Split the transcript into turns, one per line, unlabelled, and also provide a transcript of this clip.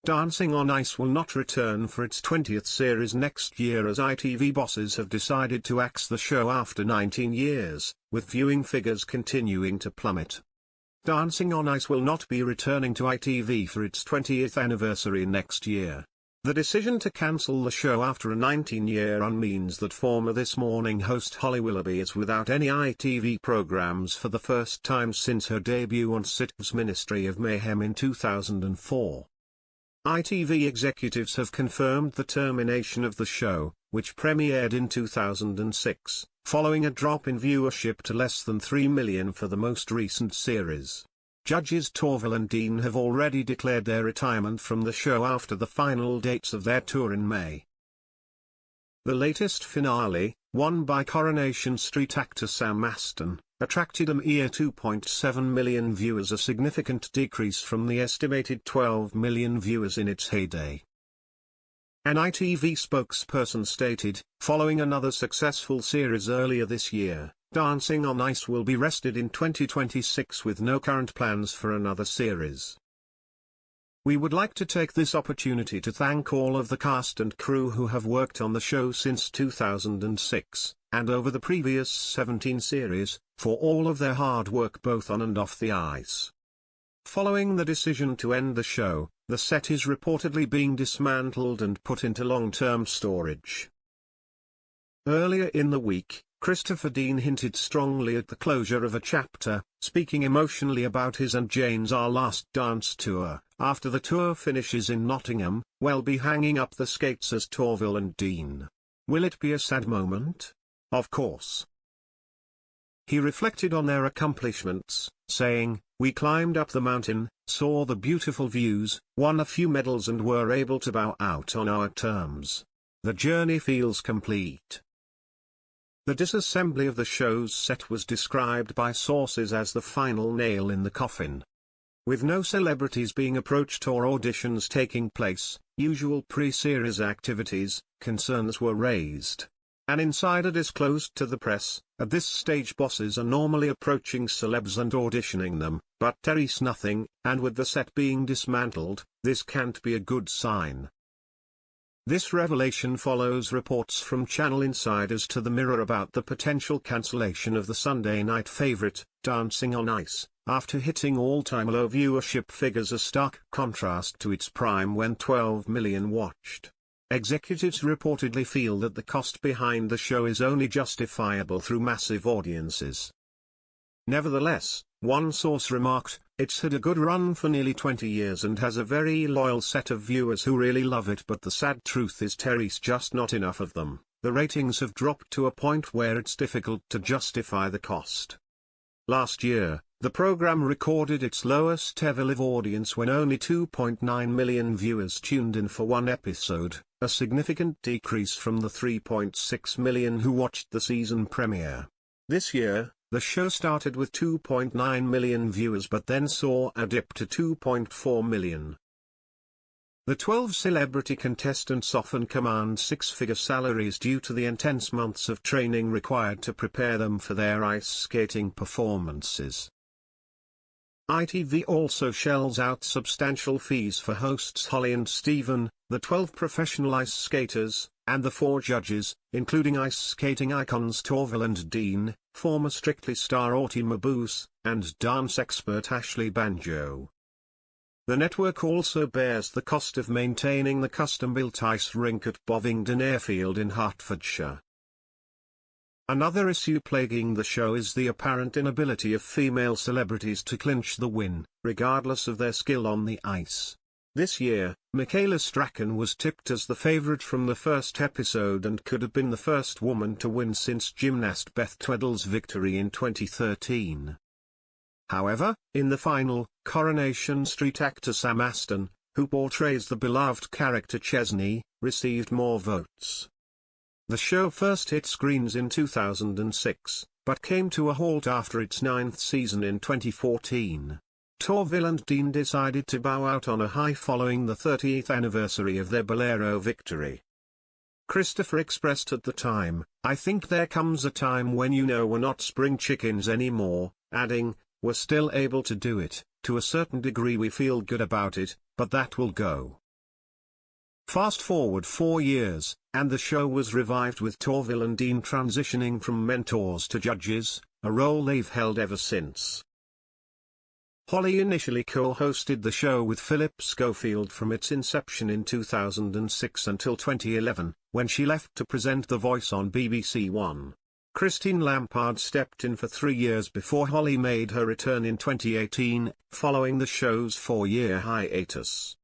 Dancing on Ice will not return for its 20th series next year, as ITV bosses have decided to axe the show after 19 years, with viewing figures continuing to plummet. Dancing on Ice will not be returning to ITV for its 20th anniversary next year. The decision to cancel the show after a 19-year run means that former This Morning host Holly Willoughby is without any ITV programs for the first time since her debut on sitcom's Ministry of Mayhem in 2004. ITV executives have confirmed the termination of the show, which premiered in 2006, following a drop in viewership to less than 3 million for the most recent series. Judges Torvill and Dean have already declared their retirement from the show after the final dates of their tour in May. The latest finale, won by Coronation Street actor Sam Aston, attracted a mere 2.7 million viewers, a significant decrease from the estimated 12 million viewers in its heyday. An ITV spokesperson stated, following another successful series earlier this year, Dancing on Ice will be rested in 2026 with no current plans for another series. We would like to take this opportunity to thank all of the cast and crew who have worked on the show since 2006, and over the previous 17 series, for all of their hard work both on and off the ice. Following the decision to end the show, the set is reportedly being dismantled and put into long-term storage. Earlier in the week, Christopher Dean hinted strongly at the closure of a chapter, speaking emotionally about his and Jane's Our Last Dance tour. After the tour finishes in Nottingham, we'll be hanging up the skates as Torvill and Dean. Will it be a sad moment? Of course. He reflected on their accomplishments, saying, "We climbed up the mountain, saw the beautiful views, won a few medals and were able to bow out on our terms. The journey feels complete." The disassembly of the show's set was described by sources as the final nail in the coffin. With no celebrities being approached or auditions taking place, usual pre-series activities, concerns were raised. An insider disclosed to the press, "At this stage bosses are normally approaching celebs and auditioning them, but Terry's nothing, and with the set being dismantled, this can't be a good sign." This revelation follows reports from channel insiders to the Mirror about the potential cancellation of the Sunday night favorite, Dancing on Ice, after hitting all-time low viewership figures, a stark contrast to its prime when 12 million watched. Executives reportedly feel that the cost behind the show is only justifiable through massive audiences. Nevertheless, one source remarked, "It's had a good run for nearly 20 years and has a very loyal set of viewers who really love it, but the sad truth is Terry's just not enough of them. The ratings have dropped to a point where it's difficult to justify the cost." Last year, the program recorded its lowest ever live audience when only 2.9 million viewers tuned in for one episode, a significant decrease from the 3.6 million who watched the season premiere. This year, the show started with 2.9 million viewers but then saw a dip to 2.4 million. The 12 celebrity contestants often command six-figure salaries due to the intense months of training required to prepare them for their ice skating performances. ITV also shells out substantial fees for hosts Holly and Stephen, the 12 professional ice skaters, and the 4 judges, including ice skating icons Torvill and Dean, former Strictly star Auty Mabuse, and dance expert Ashley Banjo. The network also bears the cost of maintaining the custom-built ice rink at Bovingdon Airfield in Hertfordshire. Another issue plaguing the show is the apparent inability of female celebrities to clinch the win, regardless of their skill on the ice. This year, Michaela Strachan was tipped as the favorite from the first episode and could have been the first woman to win since gymnast Beth Tweddle's victory in 2013. However, in the final, Coronation Street actor Sam Aston, who portrays the beloved character Chesney, received more votes. The show first hit screens in 2006, but came to a halt after its 9th season in 2014. Torvill and Dean decided to bow out on a high following the 30th anniversary of their Bolero victory. Christopher expressed at the time, "I think there comes a time when we're not spring chickens anymore," adding, "We're still able to do it, to a certain degree we feel good about it, but that will go." Fast forward 4 years, and the show was revived with Torvill and Dean transitioning from mentors to judges, a role they've held ever since. Holly initially co-hosted the show with Philip Schofield from its inception in 2006 until 2011, when she left to present The Voice on BBC One. Christine Lampard stepped in for 3 years before Holly made her return in 2018, following the show's 4-year hiatus.